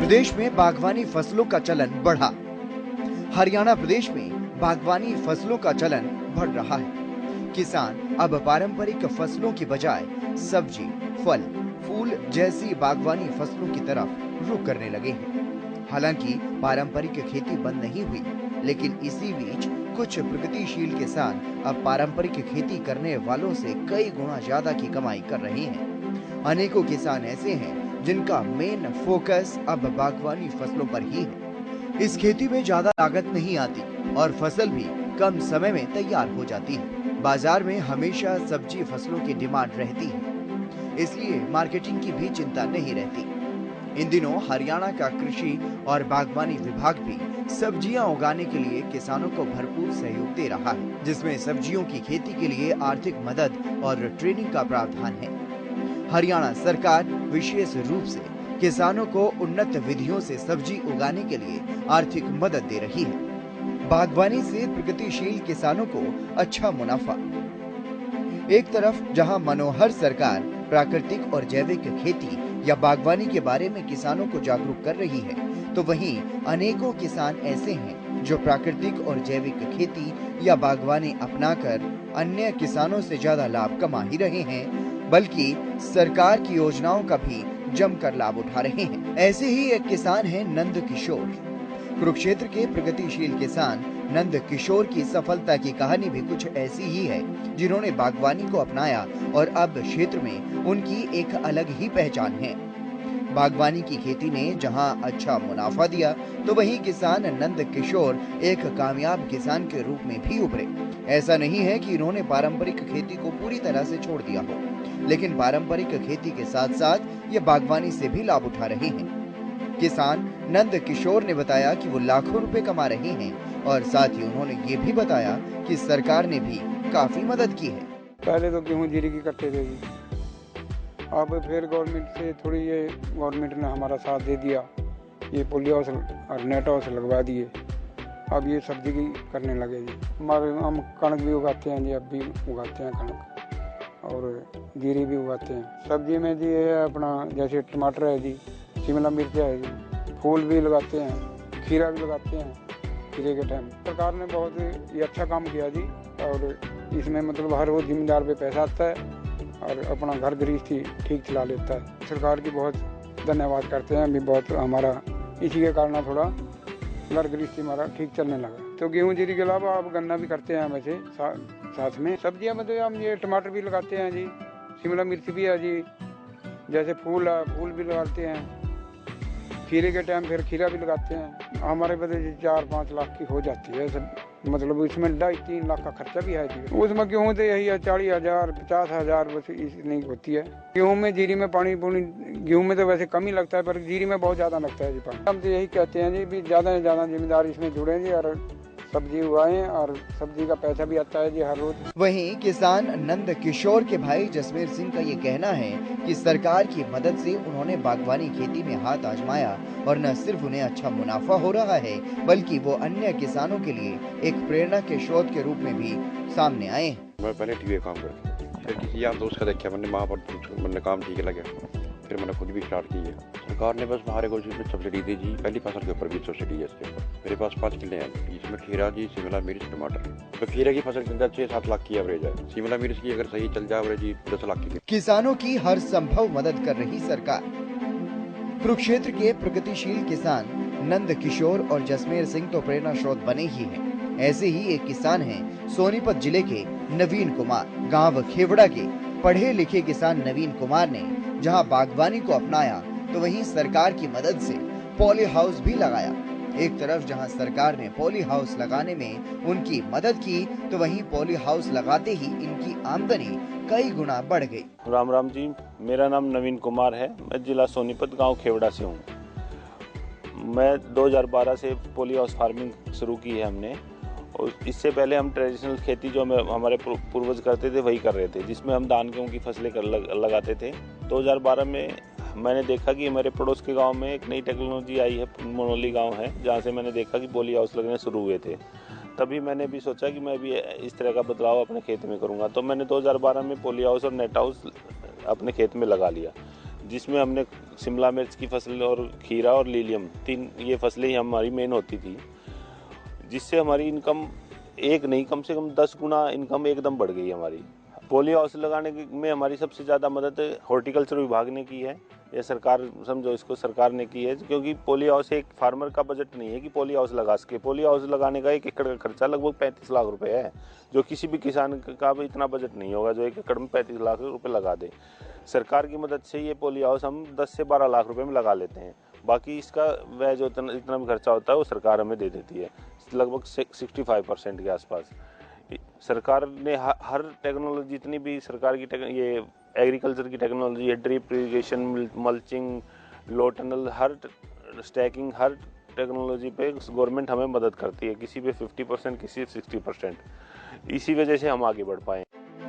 प्रदेश में बागवानी फसलों का चलन बढ़ा। हरियाणा प्रदेश में बागवानी फसलों का चलन बढ़ रहा है। किसान अब पारंपरिक फसलों की बजाय सब्जी, फल, फूल जैसी बागवानी फसलों की तरफ रुख करने लगे हैं। हालांकि पारंपरिक खेती बंद नहीं हुई, लेकिन इसी बीच कुछ प्रगतिशील किसान अब पारंपरिक खेती करने वालों से कई गुना ज्यादा की कमाई कर रहे हैं। अनेकों किसान ऐसे हैं जिनका मेन फोकस अब बागवानी फसलों पर ही है। इस खेती में ज्यादा लागत नहीं आती और फसल भी कम समय में तैयार हो जाती है। बाजार में हमेशा सब्जी फसलों की डिमांड रहती है, इसलिए मार्केटिंग की भी चिंता नहीं रहती। इन दिनों हरियाणा का कृषि और बागवानी विभाग भी सब्जियां उगाने के लिए किसानों को भरपूर सहयोग दे रहा है, जिसमें सब्जियों की खेती के लिए आर्थिक मदद और ट्रेनिंग का प्रावधान है। हरियाणा सरकार विशेष रूप से किसानों को उन्नत विधियों से सब्जी उगाने के लिए आर्थिक मदद दे रही है। बागवानी से प्रगतिशील किसानों को अच्छा मुनाफा। एक तरफ जहां मनोहर सरकार प्राकृतिक और जैविक खेती या बागवानी के बारे में किसानों को जागरूक कर रही है, तो वहीं अनेकों किसान ऐसे हैं जो प्राकृतिक और जैविक खेती या बागवानी अपनाकर अन्य किसानों से ज्यादा लाभ कमा ही रहे हैं, बल्कि सरकार की योजनाओं का भी जमकर लाभ उठा रहे हैं। ऐसे ही एक किसान हैं नंद किशोर। कुरुक्षेत्र के प्रगतिशील किसान नंद किशोर की सफलता की कहानी भी कुछ ऐसी ही है, जिन्होंने बागवानी को अपनाया और अब क्षेत्र में उनकी एक अलग ही पहचान है। बागवानी की खेती ने जहां अच्छा मुनाफा दिया, तो वहीं किसान नंद किशोर एक कामयाब किसान के रूप में भी उभरे। ऐसा नहीं है कि इन्होंने पारंपरिक खेती को पूरी तरह से छोड़ दिया हो, लेकिन पारंपरिक खेती के साथ साथ ये बागवानी से भी लाभ उठा रहे हैं। किसान नंद किशोर ने बताया कि वो लाखों रुपए कमा रहे हैं और साथ ही उन्होंने ये भी बताया कि सरकार ने भी काफी मदद की है। पहले तो गेहूं जीरी की करते थे, अब फिर गवर्नमेंट से थोड़ी ये गवर्नमेंट ने हमारा साथ दे दिया, ये पोलियो हाउस और नेट हाउस लगवा दिए। अब ये सब्जी की करने लगे जी। हमारे हम कणक भी उगाते हैं जी, अब भी उगाते हैं कणक और जीरी भी उगाते हैं। सब्जी में जी ये अपना जैसे टमाटर है जी, शिमला मिर्च है जी, फूल भी लगाते हैं, खीरा भी लगाते हैं। खीरे के टाइम सरकार ने बहुत ये अच्छा काम किया जी, और इसमें मतलब हर रोज जिम्मेदार पे पैसा आता है और अपना घर गृहस्थी ठीक चला लेता है। सरकार की बहुत धन्यवाद करते हैं। अभी बहुत हमारा इसी के कारण थोड़ा घर गृहस्थी हमारा ठीक चलने लगा। तो गेहूं जीरी के अलावा आप गन्ना भी करते हैं वैसे साथ में। सब्जियां मतलब हम ये टमाटर भी लगाते हैं जी, शिमला मिर्च भी है जी, जैसे फूल है फूल भी लगाते हैं। खीरे के टाइम फिर खीरा भी लगाते हैं। हमारे बदले 4-5 लाख की हो जाती है सब, मतलब इसमें 2.5-3 लाख का खर्चा भी है जी। उसमें गेहूँ तो यही है 40,000 50,000 बस इतनी होती है। गेहूँ में जीरी में पानी गेहूँ में तो वैसे कम ही लगता है, पर जीरी में बहुत ज्यादा लगता है जी पानी। हम तो यही कहते हैं जी भी ज्यादा से ज्यादा जिम्मेदार इसमें जुड़े जी और सब्जी उगाएं, और सब्जी का पैसा भी आता है जी हर रोज। वहीं किसान नंद किशोर के भाई जसमेर सिंह का ये कहना है कि सरकार की मदद से उन्होंने बागवानी खेती में हाथ आजमाया और न सिर्फ उन्हें अच्छा मुनाफा हो रहा है, बल्कि वो अन्य किसानों के लिए एक प्रेरणा के स्रोत के रूप में भी सामने आए। मैं पहले टीवी काम करता था, फिर किसी यार दोस्त का देखा मैंने, वहाँ पर मैंने काम ठीक लगा, फिर मैंने खुद भी स्टार्ट की है। सरकार ने बस हमारे को इसमें सब्सिडी दी जी, पहली फसल के ऊपर भी सब्सिडी है इसके ऊपर। मेरे पास 5 किले हैं, इसमें खीरा जी, शिमला मिर्च, टमाटर। तो खीरे की फसल के अंदर 6-7 लाख की एवरेज है, शिमला मिर्च की अगर सही चल जाए एवरेज 10 लाख की। किसानों की हर संभव मदद कर रही सरकार। कुरुक्षेत्र के प्रगतिशील किसान नंद किशोर और जसमेर सिंह तो प्रेरणा स्रोत बने ही हैं। ऐसे ही एक किसान हैं सोनीपत जिले के नवीन कुमार। गांव खेवड़ा के पढ़े लिखे किसान नवीन कुमार ने जहां बागवानी को अपनाया, तो वहीं सरकार की मदद से पॉली हाउस भी लगाया। एक तरफ जहां सरकार ने पॉली हाउस लगाने में उनकी मदद की, तो वहीं पॉली हाउस लगाते ही इनकी आमदनी कई गुना बढ़ गई। राम राम जी, मेरा नाम नवीन कुमार है। मैं जिला सोनीपत गांव खेवड़ा से हूँ। मैं 2012 से पॉली हाउस फार्मिंग शुरू की है हमने, और इससे पहले हम ट्रेडिशनल खेती जो हमारे पूर्वज करते थे वही कर रहे थे, जिसमें हम धान गेहूं की फसलें लगाते थे। 2012 में मैंने देखा कि हमारे पड़ोस के गांव में एक नई टेक्नोलॉजी आई है, मनोली गांव है, जहां से मैंने देखा कि पॉली हाउस लगने शुरू हुए थे। तभी मैंने भी सोचा कि मैं भी इस तरह का बदलाव अपने खेत में करूंगा। तो मैंने 2012 में पॉली हाउस और नेट हाउस अपने खेत में लगा लिया, जिसमें हमने शिमला मिर्च की फसल और खीरा और लीलियम, 3 ये फसलें ही हमारी मेन होती थी, जिससे हमारी इनकम एक नहीं कम से कम 10 गुना इनकम एकदम बढ़ गई हमारी। पोली हाउस लगाने में हमारी सबसे ज़्यादा मदद हॉर्टिकल्चर विभाग ने की है, या सरकार समझो इसको सरकार ने की है, क्योंकि पोली हाउस एक फार्मर का बजट नहीं है कि पोली हाउस लगा सके। पोली हाउस लगाने का 1 एकड़ का खर्चा लगभग 35 लाख रुपए है, जो किसी भी किसान का भी इतना बजट नहीं होगा जो 1 एकड़ में 35 लाख रुपए लगा दे। सरकार की मदद से ये पोली हाउस हम 10 से 12 लाख रुपए में लगा लेते हैं। बाकी इसका वह जो इतना भी खर्चा होता है वो सरकार हमें दे देती है, लगभग 65% के आसपास। सरकार ने हर टेक्नोलॉजी, जितनी भी सरकार की ये एग्रीकल्चर की टेक्नोलॉजी है, drip irrigation, mulching, low tunnel, हर स्टैकिंग, हर टेक्नोलॉजी पे गवर्नमेंट हमें मदद करती है, किसी पे 50%, किसी पे 60%। इसी वजह से हम आगे बढ़ पाए।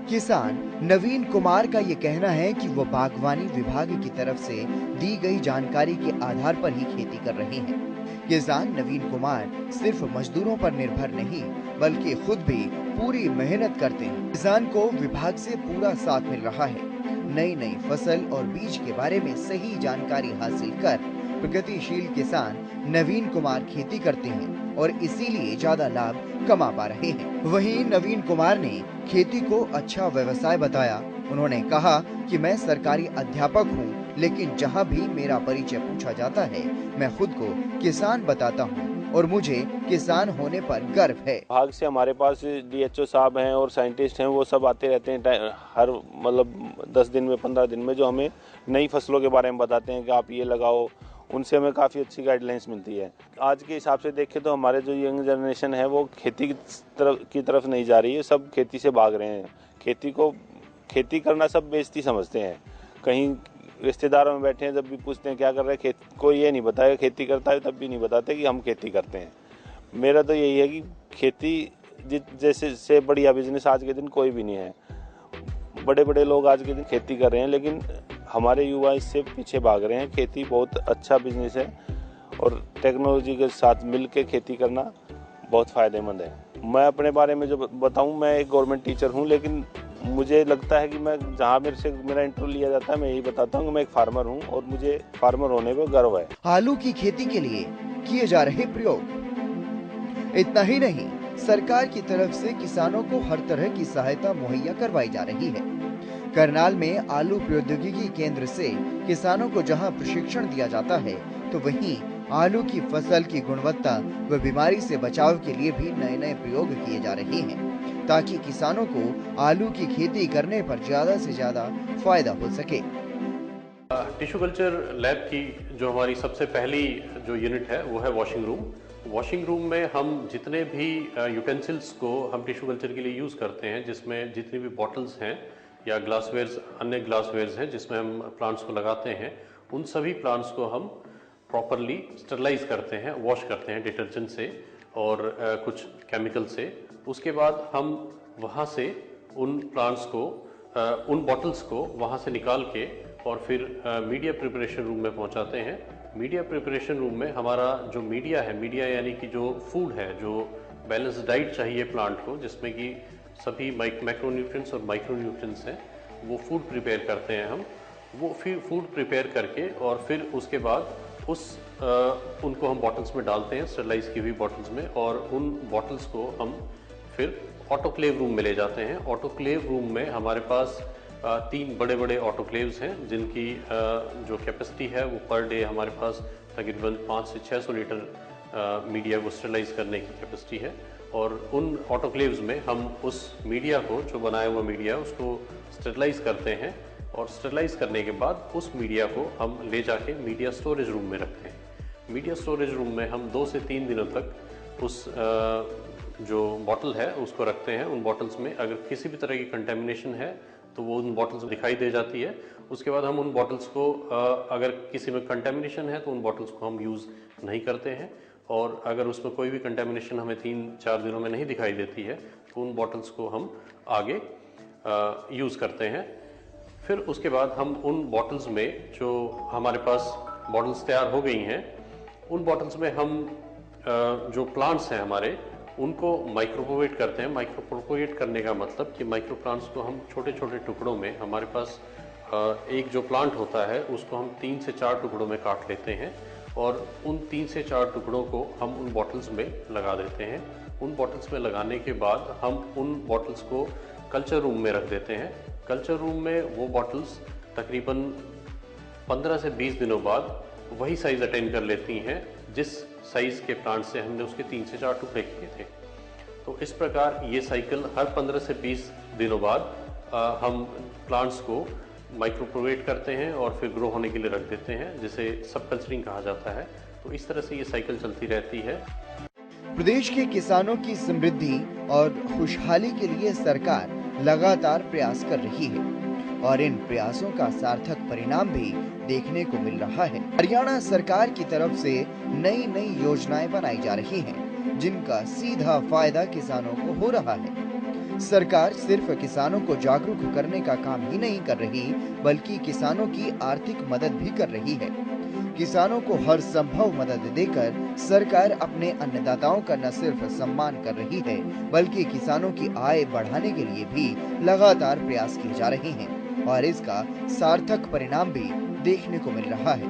किसान नवीन कुमार का ये कहना है कि वो बागवानी विभाग की तरफ से दी गई जानकारी के आधार पर ही खेती कर रहे हैं। किसान नवीन कुमार सिर्फ मजदूरों पर निर्भर नहीं बल्कि खुद भी पूरी मेहनत करते हैं। किसान को विभाग से पूरा साथ मिल रहा है। नई नई फसल और बीज के बारे में सही जानकारी हासिल कर प्रगतिशील किसान नवीन कुमार खेती करते हैं और इसीलिए ज्यादा लाभ कमा पा रहे हैं। वहीं नवीन कुमार ने खेती को अच्छा व्यवसाय बताया। उन्होंने कहा कि मैं सरकारी अध्यापक हूं, लेकिन जहां भी मेरा परिचय पूछा जाता है मैं खुद को किसान बताता हूं और मुझे किसान होने पर गर्व है। विभाग से हमारे पास DHO साहब हैं और साइंटिस्ट हैं, वो सब आते रहते हैं हर मतलब 10 दिन में 15 दिन में, जो हमें नई फसलों के बारे में बताते हैं कि आप ये लगाओ। उनसे हमें काफ़ी अच्छी गाइडलाइंस मिलती है। आज के हिसाब से देखें तो हमारे जो यंग जनरेशन है वो खेती की तरफ नहीं जा रही है, सब खेती से भाग रहे हैं। खेती करना सब बेइज्जती समझते हैं। कहीं रिश्तेदारों में बैठे हैं, जब भी पूछते हैं क्या कर रहे हैं, कोई ये नहीं बताएगा खेती करता है, तब भी नहीं बताते कि हम खेती करते हैं। मेरा तो यही है कि खेती जैसे से बढ़िया बिजनेस आज के दिन कोई भी नहीं है। बड़े बड़े लोग आज के दिन खेती कर रहे हैं, लेकिन हमारे युवा इससे पीछे भाग रहे हैं। खेती बहुत अच्छा बिजनेस है और टेक्नोलॉजी के साथ मिलकर खेती करना बहुत फ़ायदेमंद है। मैं अपने बारे में जो बताऊं, मैं एक गवर्नमेंट टीचर हूं, लेकिन मुझे लगता है कि मैं जहां मेरा इंटरव्यू लिया जाता है मैं यही बताता हूं कि मैं एक फार्मर हूं और मुझे फार्मर होने पर गर्व है। आलू की खेती के लिए किए जा रहे प्रयोग। इतना ही नहीं, सरकार की तरफ से किसानों को हर तरह की सहायता मुहैया करवाई जा रही है। करनाल में आलू प्रौद्योगिकी केंद्र से किसानों को जहां प्रशिक्षण दिया जाता है, तो वहीं आलू की फसल की गुणवत्ता व बीमारी से बचाव के लिए भी नए नए प्रयोग किए जा रहे हैं, ताकि किसानों को आलू की खेती करने पर ज्यादा से ज्यादा फायदा हो सके। टिश्यू कल्चर लैब की जो हमारी सबसे पहली जो यूनिट है वो है वॉशिंग रूम। वॉशिंग रूम में हम जितने भी यूटेंसिल्स को हम टिश्यू कल्चर के लिए यूज़ करते हैं, जिसमें जितनी भी बॉटल्स हैं या ग्लासवेयर्स, अन्य ग्लासवेयर्स हैं जिसमें हम प्लांट्स को लगाते हैं, उन सभी प्लांट्स को हम प्रॉपरली स्टरलाइज करते हैं, वॉश करते हैं डिटर्जेंट से और कुछ केमिकल से। उसके बाद हम वहाँ से उन प्लांट्स को, उन बॉटल्स को वहाँ से निकाल के और फिर मीडिया प्रिपरेशन रूम में पहुँचाते हैं। मीडिया प्रिपरेशन रूम में हमारा जो मीडिया है, मीडिया यानी कि जो फूड है, जो बैलेंस डाइट चाहिए प्लांट को, जिसमें कि सभी मैक्रोन्यूट्रिएंट्स और माइक्रोन्यूट्रिएंट्स हैं, वो फूड प्रिपेयर करते हैं हम। वो फिर फूड प्रिपेयर करके और फिर उसके बाद उनको हम बॉटल्स में डालते हैं, स्टरलाइज की हुई बॉटल्स में, और उन बॉटल्स को हम फिर ऑटोक्लेव रूम में ले जाते हैं। ऑटोक्लेव रूम में हमारे पास 3 बड़े बड़े ऑटोक्लेव्स हैं, जिनकी जो कैपेसिटी है वो पर डे हमारे पास तकरीबन 500 से 600 लीटर मीडिया को स्टरलाइज करने की कैपेसिटी है। और उन ऑटोक्लेव्स में हम उस मीडिया को, जो बनाया हुआ मीडिया, उसको स्टरलाइज करते हैं और स्टरलाइज करने के बाद उस मीडिया को हम ले जाके मीडिया स्टोरेज रूम में रखते हैं। मीडिया स्टोरेज रूम में हम 2 से 3 दिनों तक उस जो बॉटल है उसको रखते हैं। उन बॉटल्स में अगर किसी भी तरह की कंटेमिनेशन है तो वो उन बॉटल्स में दिखाई दे जाती है। उसके बाद हम उन बॉटल्स को, अगर किसी में कंटेमिनेशन है तो उन बॉटल्स को हम यूज़ नहीं करते हैं, और अगर उसमें कोई भी कंटेमिनेशन हमें 3-4 दिनों में नहीं दिखाई देती है तो उन बॉटल्स को हम आगे यूज़ करते हैं। फिर उसके बाद हम उन बॉटल्स में, जो हमारे पास बॉटल्स तैयार हो गई हैं, उन बॉटल्स में हम जो प्लांट्स हैं हमारे, उनको माइक्रोपोवेट करते हैं। माइक्रोपोवेट करने का मतलब कि माइक्रो प्लांट्स को हम छोटे छोटे टुकड़ों में, हमारे पास एक जो प्लांट होता है उसको हम 3 से 4 टुकड़ों में काट लेते हैं और उन 3 से 4 टुकड़ों को हम उन बॉटल्स में लगा देते हैं। उन बॉटल्स में लगाने के बाद हम उन बॉटल्स को कल्चर रूम में रख देते हैं। कल्चर रूम में वो बॉटल्स तकरीबन 15 से 20 दिनों बाद वही साइज़ अटेन कर लेती हैं जिस साइज़ के प्लांट से हमने उसके 3 से 4 टुकड़े किए थे। तो इस प्रकार ये साइकिल हर 15 से 20 दिनों बाद हम प्लांट्स को माइक्रोप्रोवेट करते हैं और फिर ग्रो होने के लिए रख देते हैं, जिसे सब कल्चरिंग कहा जाता है। तो इस तरह से ये साइकिल चलती रहती है। प्रदेश के किसानों की समृद्धि और खुशहाली के लिए सरकार लगातार प्रयास कर रही है और इन प्रयासों का सार्थक परिणाम भी देखने को मिल रहा है। हरियाणा सरकार की तरफ से नई नई योजनाएं बनाई जा रही हैं, जिनका सीधा फायदा किसानों को हो रहा है। सरकार सिर्फ किसानों को जागरूक करने का काम ही नहीं कर रही, बल्कि किसानों की आर्थिक मदद भी कर रही है। किसानों को हर संभव मदद देकर सरकार अपने अन्नदाताओं का न सिर्फ सम्मान कर रही है, बल्कि किसानों की आय बढ़ाने के लिए भी लगातार प्रयास किए जा रहे हैं और इसका सार्थक परिणाम भी देखने को मिल रहा है।